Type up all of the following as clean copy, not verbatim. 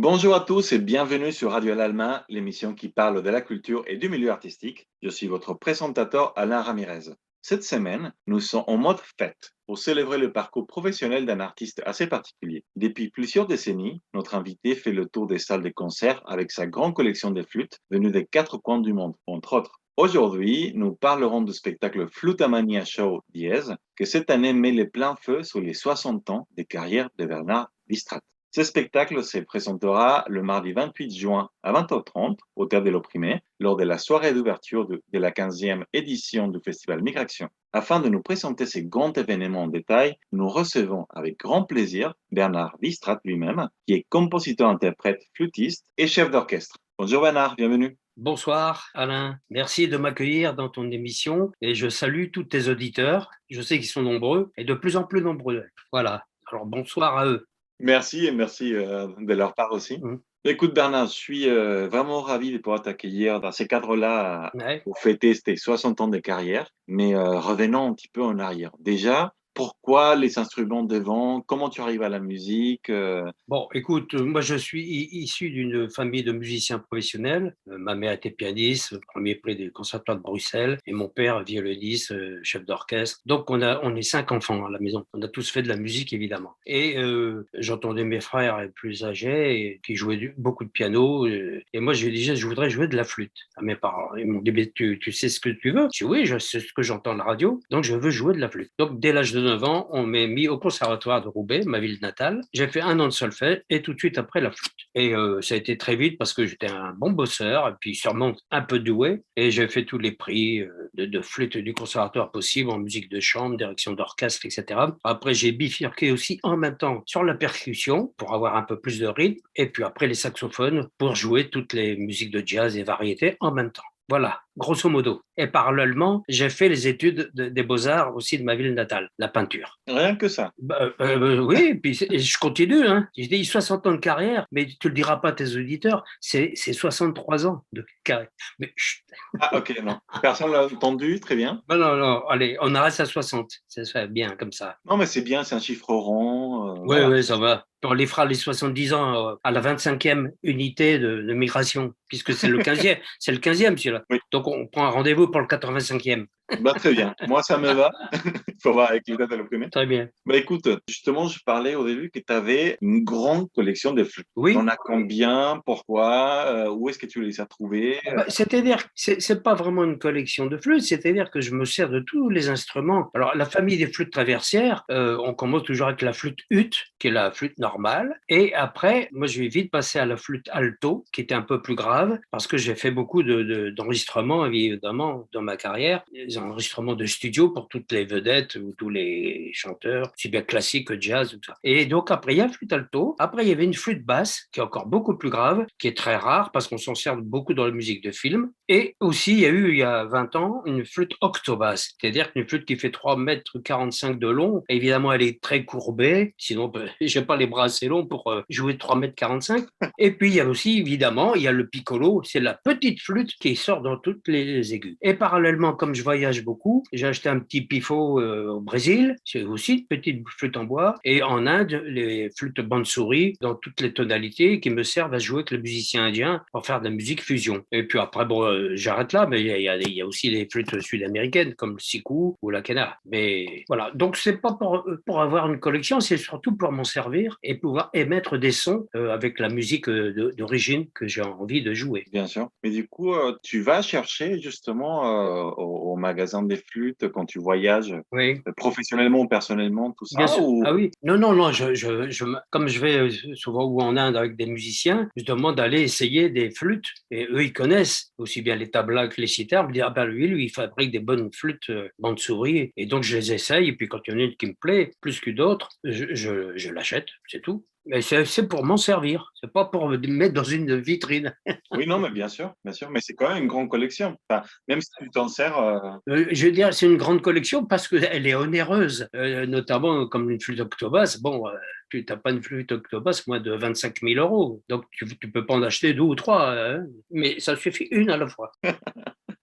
Bonjour à tous et bienvenue sur Radio L'Alma, l'émission qui parle de la culture et du milieu artistique. Je suis votre présentateur Alain Ramirez. Cette semaine, nous sommes en mode fête pour célébrer le parcours professionnel d'un artiste assez particulier. Depuis plusieurs décennies, notre invité fait le tour des salles de concert avec sa grande collection de flûtes venues des quatre coins du monde, entre autres. Aujourd'hui, nous parlerons du spectacle Flutamania Show Diez, que cette année met les pleins feux sur les 60 ans de carrière de Bernard Bistrat. Ce spectacle se présentera le mardi 28 juin à 20h30 au Théâtre de l'Opprimé lors de la soirée d'ouverture de la 15e édition du Festival Migration. Afin de nous présenter ce grand événement en détail, nous recevons avec grand plaisir Bernard Bistrat lui-même, qui est compositeur-interprète, flûtiste et chef d'orchestre. Bonjour Bernard, bienvenue. Bonsoir Alain, merci de m'accueillir dans ton émission et je salue tous tes auditeurs. Je sais qu'ils sont nombreux et de plus en plus nombreux. Voilà, alors bonsoir à eux. Merci et merci de leur part aussi. Écoute Bernard, je suis vraiment ravi de pouvoir t'accueillir dans ces cadres-là Ouais. pour fêter tes 60 ans de carrière. Mais revenons un petit peu en arrière. Déjà, pourquoi les instruments de vent? Comment tu arrives à la musique? Bon, écoute, moi je suis issu d'une famille de musiciens professionnels. Ma mère était pianiste, premier prix du Conservatoire de Bruxelles, et mon père violoniste, chef d'orchestre. Donc on est 5 enfants à la maison. On a tous fait de la musique évidemment. Et j'entendais mes frères plus âgés qui jouaient beaucoup de piano. Et moi j'ai dit je voudrais jouer de la flûte à mes parents. Ils m'ont dit mais tu sais ce que tu veux? J'ai dit oui, je sais ce que j'entends à la radio, donc je veux jouer de la flûte. Donc dès l'âge de 9 ans, on m'a mis au Conservatoire de Roubaix, ma ville natale. J'ai fait 1 an de solfège et tout de suite après la flûte. Et ça a été très vite parce que j'étais un bon bosseur et puis sûrement un peu doué. Et j'ai fait tous les prix de flûte du conservatoire possible en musique de chambre, direction d'orchestre, etc. Après, j'ai bifurqué aussi en même temps sur la percussion pour avoir un peu plus de rythme. Et puis après, les saxophones pour jouer toutes les musiques de jazz et variétés en même temps. Voilà, grosso modo. Et parallèlement, j'ai fait les études des beaux-arts aussi de ma ville natale, la peinture. Rien que ça. Oui, et puis je continue. Hein. Je dis 60 ans de carrière, mais tu ne le diras pas à tes auditeurs, c'est 63 ans de carrière. Mais chut. Ah ok, non. Personne l'a entendu, très bien. Non, non, allez, on arrête à 60. Ça se fait bien comme ça. Non mais c'est bien, c'est un chiffre rond. Oui, Voilà. oui, ça va. On les fera les 70 ans à la 25e unité de migration, puisque c'est le 15e, c'est le 15e celui-là. Oui. Donc on prend un rendez-vous pour le 85e. Bah, très bien. Moi, ça me va. Il faut voir avec les dates à l'imprimer. Très bien. Bah, écoute, justement, je parlais au début que tu avais une grande collection de flûtes. Oui. T'en as combien? Pourquoi? Où est-ce que tu les as trouvées? C'est-à-dire que c'est pas vraiment une collection de flûtes, c'est-à-dire que je me sers de tous les instruments. Alors, la famille des flûtes traversières, on commence toujours avec la flûte ut, qui est la flûte normale. Et après, moi, je vais vite passer à la flûte alto, qui était un peu plus grave, parce que j'ai fait beaucoup d'enregistrements, évidemment, dans ma carrière. Des enregistrements de studio pour toutes les vedettes ou tous les chanteurs, aussi bien classique que jazz, tout ça. Et donc, après, il y a la flûte alto. Après, il y avait une flûte basse, qui est encore beaucoup plus grave, qui est très rare, parce qu'on s'en sert beaucoup dans la musique de film. Et aussi, il y a eu, il y a 20 ans, une flûte octobasse, c'est-à-dire une flûte qui fait 3,45 m de long. Évidemment, elle est très courbée, sinon, j'ai pas les bras assez longs pour jouer 3,45 m. Et puis, il y a aussi, évidemment, il y a le piccolo, c'est la petite flûte qui sort dans toutes les aigus. Et parallèlement, comme je voyage beaucoup, j'ai acheté un petit pifo au Brésil, c'est aussi une petite flûte en bois, et en Inde, les flûtes bande-souris dans toutes les tonalités qui me servent à jouer avec les musiciens indiens pour faire de la musique fusion. Et puis après, bon, j'arrête là, mais il y a aussi les flûtes sud-américaines comme le siku ou la quena. Mais voilà, donc c'est pas pour avoir une collection, c'est surtout pour m'en servir et pouvoir émettre des sons avec la musique d'origine que j'ai envie de jouer. Bien sûr. Mais du coup, tu vas chercher justement au magasin des flûtes quand tu voyages Oui. professionnellement ou personnellement, tout Bien ça sûr. ou... Ah oui. Non, non, non. Comme je vais souvent ou en Inde avec des musiciens, je demande d'aller essayer des flûtes. Et eux, ils connaissent aussi bien les tablas que les sitares. Ils me disent, ah ben lui, il fabrique des bonnes flûtes bande-souris. Et donc, je les essaye. Et puis, quand il y en a une qui me plaît plus que d'autres, je l'achète. C'est tout. Mais c'est pour m'en servir. C'est pas pour me mettre dans une vitrine. Oui, non, mais bien sûr, mais c'est quand même une grande collection. Enfin, même si tu t'en sers, Je veux dire, c'est une grande collection parce qu'elle est onéreuse, notamment comme une flûte octobasse. Bon, tu n'as pas une flûte octobasse moins de 25 000 euros. Donc, tu peux pas en acheter deux ou trois, hein, mais ça suffit une à la fois.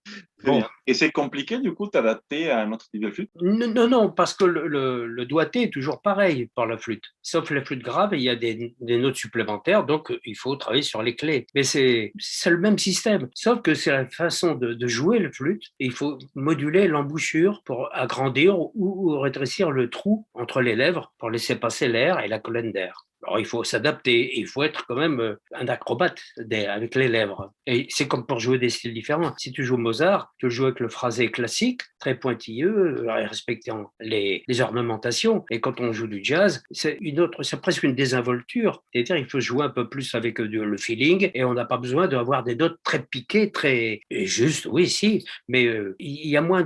Très Bon, bien. Et c'est compliqué, du coup, t'adapter à un autre type de flûte? non, non, non, parce que le doigté est toujours pareil par la flûte. Sauf les flûtes graves, il y a des notes supplémentaires, donc il faut travailler sur les clés. Mais c'est le même système, sauf que c'est la façon de jouer le flûte. Et il faut moduler l'embouchure pour agrandir ou rétrécir le trou entre les lèvres pour laisser passer l'air et la colonne d'air. Alors, il faut s'adapter, il faut être quand même un acrobate avec les lèvres. Et c'est comme pour jouer des styles différents. Si tu joues Mozart, tu joues avec le phrasé classique, très pointilleux, respectant les ornementations. Et quand on joue du jazz, c'est presque une désinvolture. C'est-à-dire qu'il faut jouer un peu plus avec le feeling et on n'a pas besoin d'avoir des notes très piquées, très juste. Oui, si, mais il y a moins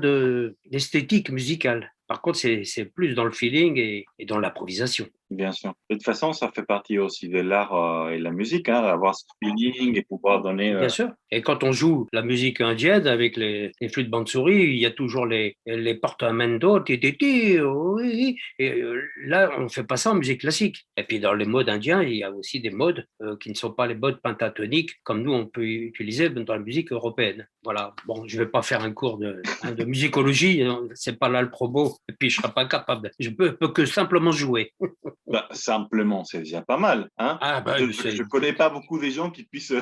d'esthétique musicale. Par contre, c'est plus dans le feeling et dans l'improvisation. Bien sûr. De toute façon, ça fait partie aussi de l'art et de la musique, hein, avoir ce feeling et pouvoir donner. Bien sûr. Et quand on joue la musique indienne avec les flûtes bansuri, il y a toujours les portamento, ti, ti, ti, oui. Et là, on ne fait pas ça en musique classique. Et puis dans les modes indiens, il y a aussi des modes qui ne sont pas les modes pentatoniques comme nous, on peut utiliser dans la musique européenne. Voilà. Bon, je ne vais pas faire un cours de musicologie, c'est pas là le propos. Et puis je ne serai pas capable. Je peux que simplement jouer. Bah, simplement, c'est déjà pas mal, hein. Ah ben, Je connais pas beaucoup des gens qui puissent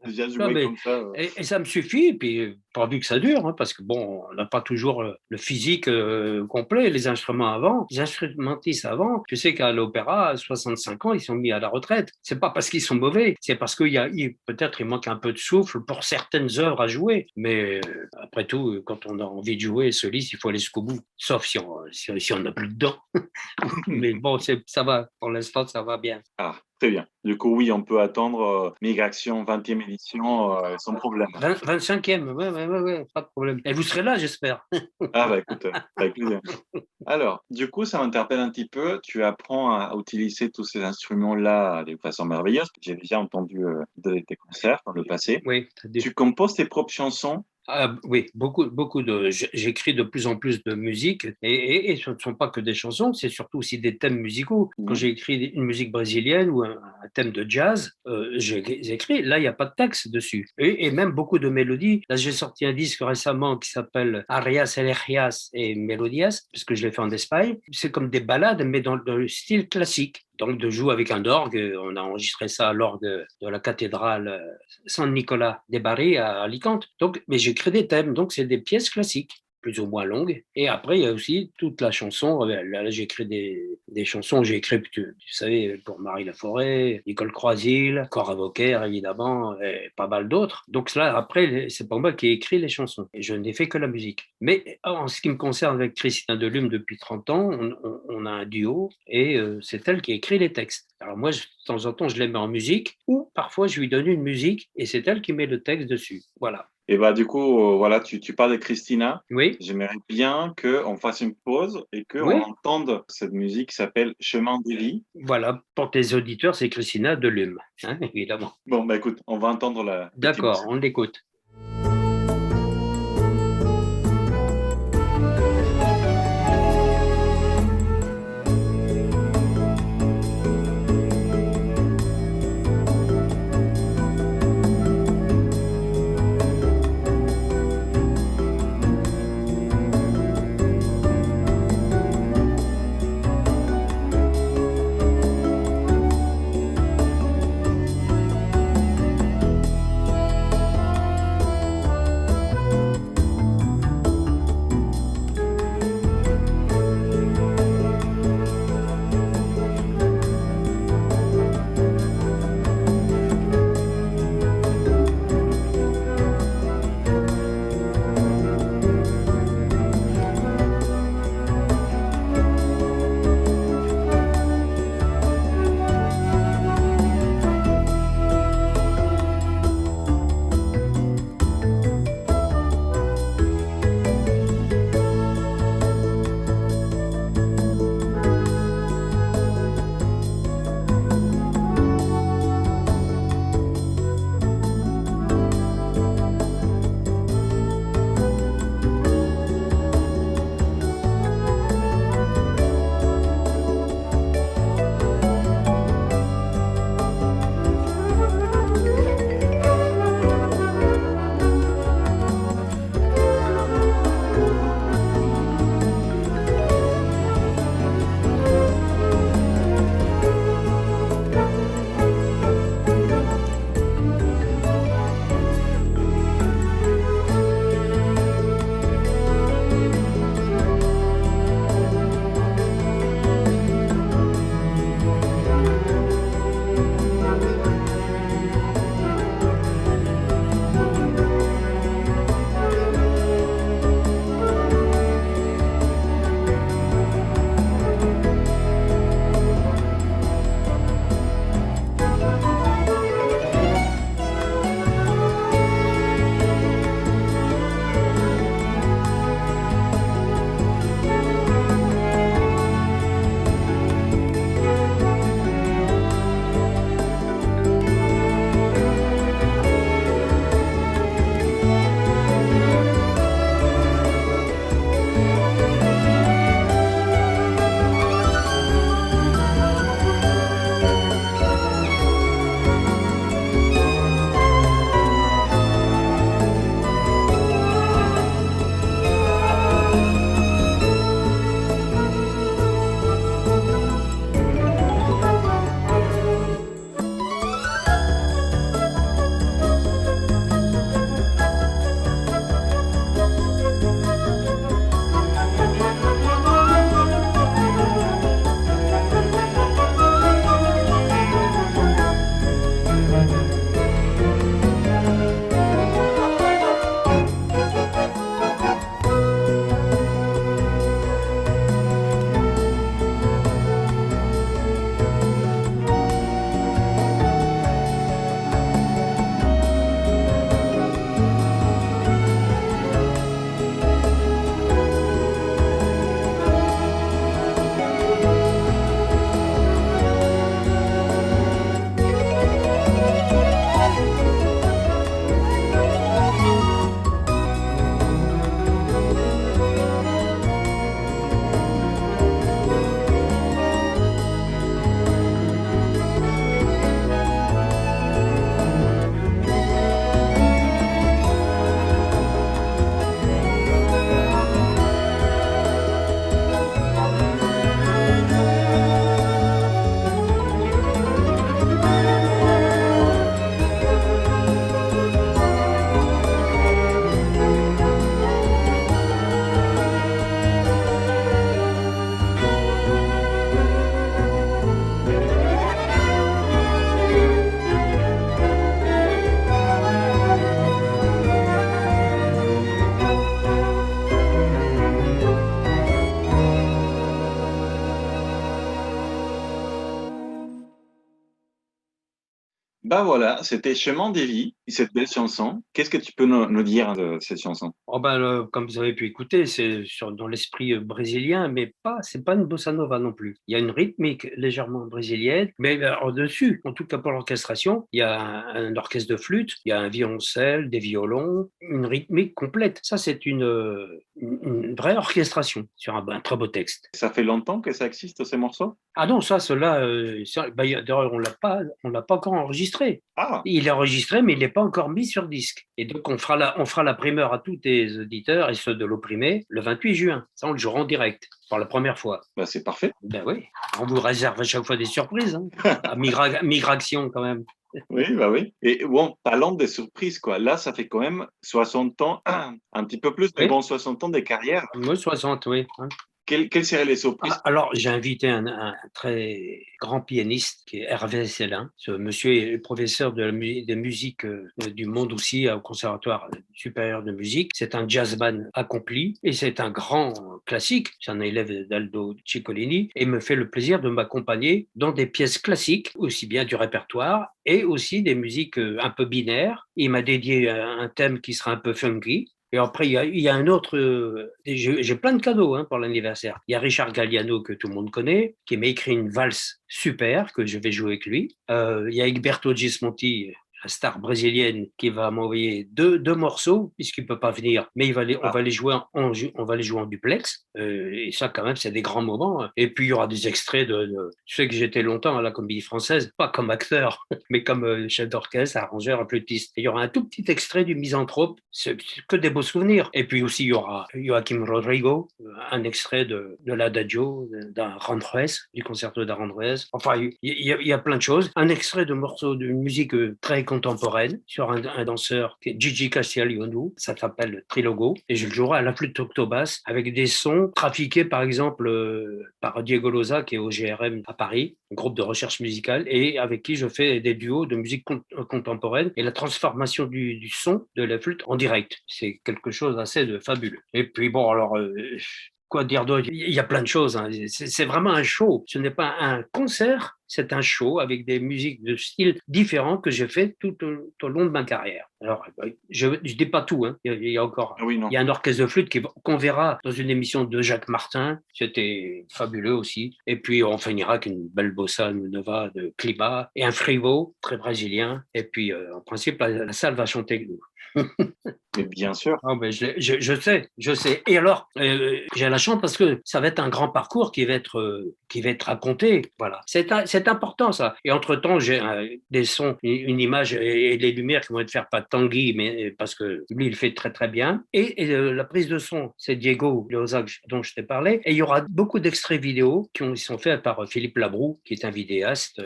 déjà non, jouer mais, comme ça. et ça me suffit, puis pourvu que ça dure, hein, parce que bon, on n'a pas toujours le physique complet. Les instruments avant, les instrumentistes avant, tu sais qu'à l'opéra, à 65 ans, ils sont mis à la retraite. C'est pas parce qu'ils sont mauvais, c'est parce peut-être il manque un peu de souffle pour certaines œuvres à jouer. Mais après tout, quand on a envie de jouer soliste, il faut aller jusqu'au bout, sauf si on n'a plus de dents. Mais bon, ça va, pour l'instant, ça va bien. Ah, très bien. Du coup, oui, on peut attendre Migration 20e édition sans problème. 25e, ouais, pas de problème. Et vous serez là, j'espère. Ah bah écoute, avec plaisir. Alors, du coup, ça m'interpelle un petit peu. Tu apprends à utiliser tous ces instruments-là de façon merveilleuse. J'ai déjà entendu de tes concerts dans le passé. Oui, Tu composes tes propres chansons? oui, j'écris de plus en plus de musique et ce ne sont pas que des chansons, c'est surtout aussi des thèmes musicaux. Quand j'ai écrit une musique brésilienne ou un thème de jazz, j'écris, là, il n'y a pas de texte dessus. Et même beaucoup de mélodies. Là, j'ai sorti un disque récemment qui s'appelle Arias, Elegias et Melodias, parce que je l'ai fait en Espagne. C'est comme des ballades, mais dans le style classique. Donc, de jouer avec un orgue, on a enregistré ça à l'orgue de la cathédrale San Nicolas de Bari à Alicante. Donc, mais j'écris des thèmes, donc c'est des pièces classiques, plus ou moins longues. Et après, il y a aussi toute la chanson. Là, j'écris des chansons. J'ai écrit, tu savais, pour Marie Laforêt, Nicole Croisille, Cora Vauquer, évidemment, et pas mal d'autres. Donc là, après, c'est pas moi qui ai écrit les chansons. Et je n'ai fait que la musique. Mais en ce qui me concerne avec Christina Delume depuis 30 ans, on a un duo et c'est elle qui écrit les textes. Alors moi, de temps en temps, je les mets en musique ou parfois, je lui donne une musique et c'est elle qui met le texte dessus. Voilà. Et bah du coup, voilà, tu parles de Christina. Oui, J'aimerais bien qu'on fasse une pause et qu'on oui. entende cette musique qui s'appelle Chemin de vie. Voilà, pour tes auditeurs, c'est Christina Delume, hein, évidemment. Bon, bah écoute, on va entendre la petite D'accord, musique. on l'écoute. Bah voilà, c'était Chemin des vies, cette belle chanson. Qu'est-ce que tu peux nous dire de cette chanson? Oh ben, comme vous avez pu écouter, c'est dans l'esprit brésilien, mais c'est pas une bossa nova non plus. Il y a une rythmique légèrement brésilienne, mais au-dessus, en tout cas pour l'orchestration, il y a un orchestre de flûte, il y a un violoncelle, des violons, une rythmique complète. Ça, c'est une vraie orchestration sur un très beau texte. Ça fait longtemps que ça existe, ces morceaux? Ah non, cela, d'ailleurs, on l'a pas encore enregistré. Ah, Il est enregistré, mais il n'est pas encore mis sur disque. Et donc, on fera la primeur à tous tes auditeurs et ceux de l'opprimé le 28 juin. Ça, on le jouera en direct pour la première fois. bah c'est parfait. Ben oui, on vous réserve à chaque fois des surprises. Hein. À Migration, quand même. Oui, bah oui. Et bon, parlant des surprises, quoi. Là, ça fait quand même 60 ans, un petit peu plus, mais Oui, bon, 60 ans de carrière. moi, 60, oui. Hein. Quelles seraient les surprises? Alors, j'ai invité un très grand pianiste qui est Hervé Célin. Ce monsieur est professeur de musique du monde aussi au Conservatoire supérieur de musique. C'est un jazzman accompli et c'est un grand classique. C'est un élève d'Aldo Ciccolini et me fait le plaisir de m'accompagner dans des pièces classiques, aussi bien du répertoire et aussi des musiques un peu binaires. Il m'a dédié un thème qui sera un peu funky. Et après, il y a un autre. J'ai plein de cadeaux pour l'anniversaire. Il y a Richard Galliano, que tout le monde connaît, qui m'a écrit une valse super que je vais jouer avec lui. Il y a Egberto Gismonti, la star brésilienne, qui va m'envoyer deux morceaux, puisqu'il ne peut pas venir, mais on va les jouer on va les jouer en duplex. Et ça, quand même, c'est des grands moments. Et puis, il y aura des extraits Je sais que j'étais longtemps à la Comédie Française, pas comme acteur, mais comme chef d'orchestre, arrangeur, flûtiste. Il y aura un tout petit extrait du Misanthrope, c'est que des beaux souvenirs. Et puis aussi, il y aura Joaquim Rodrigo, un extrait de l'Adagio d'Aranjuez, du concerto d'Aranjuez. Enfin, il y a plein de choses. Un extrait de morceaux d'une musique très contemporaine sur un danseur qui est Gigi Castiglione, ça s'appelle Trilogo, et je le jouerai à la flûte octobasse avec des sons trafiqués par exemple par Diego Loza qui est au GRM à Paris, un groupe de recherche musicale, et avec qui je fais des duos de musique contemporaine et la transformation du son de la flûte en direct. C'est quelque chose d'assez fabuleux. Et puis bon, alors quoi dire d'autre? Il y a plein de choses. Hein. C'est vraiment un show. Ce n'est pas un concert, c'est un show avec des musiques de styles différents que j'ai fait tout au long de ma carrière. Alors, je ne dis pas tout. Hein. Il y a encore. Ah oui, non. Il y a un orchestre de flûte qu'on verra dans une émission de Jacques Martin. C'était fabuleux aussi. Et puis, on finira avec une belle bossa nova de Climat et un frivo très brésilien. Et puis, en principe, la salle va chanter avec nous. Mais bien sûr. Oh ben je sais. Et alors, j'ai la chance parce que ça va être un grand parcours qui va être raconté. Voilà, c'est important ça. Et entre-temps, j'ai des sons, une image et des lumières qui vont être faites par Tanguy, mais parce que lui, il fait très très bien. Et la prise de son, c'est Diego Loza dont je t'ai parlé. Et il y aura beaucoup d'extraits vidéo qui sont faits par Philippe Labroue, qui est un vidéaste.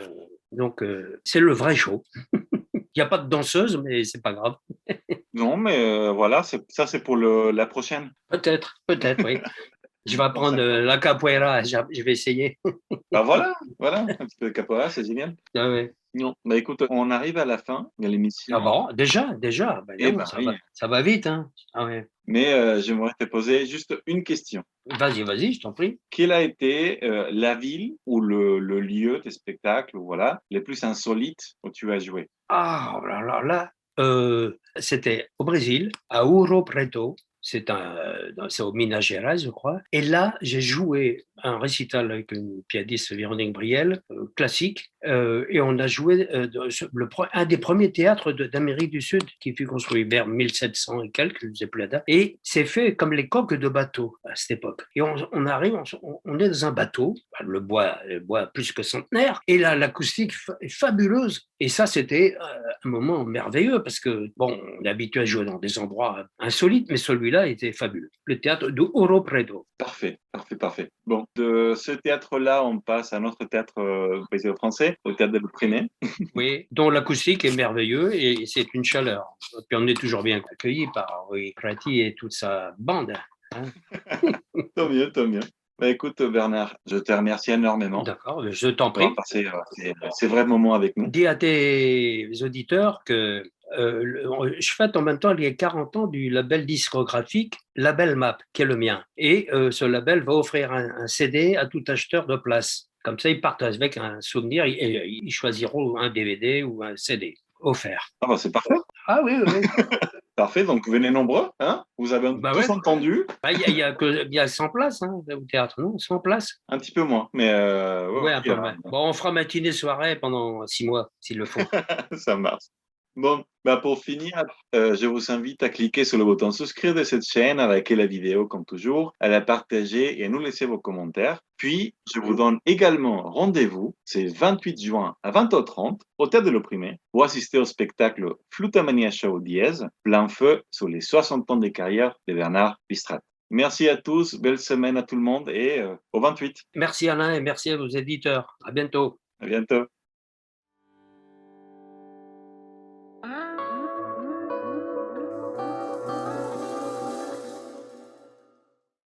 Donc, c'est le vrai show. Il n'y a pas de danseuse, mais c'est pas grave. Non, mais voilà, ça c'est pour la prochaine. Peut-être, oui. Je vais apprendre la capoeira, je vais essayer. Bah voilà, un petit peu de capoeira, c'est génial. Ah ouais. Non, bah écoute, on arrive à la fin de l'émission. Ah bon, déjà, ben Eh non, ben oui. ça va vite, hein. Ah ouais. Mais j'aimerais te poser juste une question. Vas-y, je t'en prie. Quelle a été la ville ou le lieu des spectacles, voilà, les plus insolites où tu as joué? Ah là. C'était au Brésil, à Ouro Preto. C'est au Minas Gerais, je crois. Et là, j'ai joué un récital avec une pianiste, Véronique Briel, classique, et on a joué un des premiers théâtres d'Amérique du Sud qui fut construit vers 1700 et quelques, je ne sais plus la date, et c'est fait comme les coques de bateau à cette époque. Et on arrive, on est dans un bateau, le bois plus que centenaire, et là, l'acoustique est fabuleuse. Et ça, c'était un moment merveilleux parce que, bon, on est habitué à jouer dans des endroits insolites, mais celui-là était fabuleux. Le théâtre de Ouro Preto. Parfait. Bon, de ce théâtre-là, on passe à un autre théâtre brésil-français, au théâtre de l'Opprimé. Oui, dont l'acoustique est merveilleux et c'est une chaleur. Puis on est toujours bien accueillis par Rui Prati et toute sa bande. Hein. Tant mieux. Bah, écoute, Bernard, je te remercie énormément D'accord, je t'en prie. d'avoir passé ces vrais moments avec nous. Dis à tes auditeurs que je fête en même temps les 40 ans du label discographique Label Map, qui est le mien. Et ce label va offrir un CD à tout acheteur de place. Comme ça, ils partent avec un souvenir et ils choisiront un DVD ou un CD. offert. Ah bah c'est parfait. Ah oui, oui, oui. Parfait, donc venez nombreux, hein? Vous avez Bah tous ouais. entendu, Bah, il y a 100 places hein, au théâtre, non? 100 places. un petit peu moins, mais ouais, Ouais, un il y peu en moins. Bon, on fera matinée-soirée pendant 6 mois, s'il le faut. ça marche. Bon, bah pour finir, je vous invite à cliquer sur le bouton souscrire de cette chaîne, à liker la vidéo comme toujours, à la partager et à nous laisser vos commentaires. Puis, je vous donne également rendez-vous, c'est 28 juin à 20h30 au Théâtre de l'Opprimé pour assister au spectacle Flutamania Show Dièse, plein feu sur les 60 ans de carrière de Bernard Pistrat. Merci à tous, belle semaine à tout le monde et au 28. Merci Alain et merci à vos éditeurs. À bientôt. À bientôt.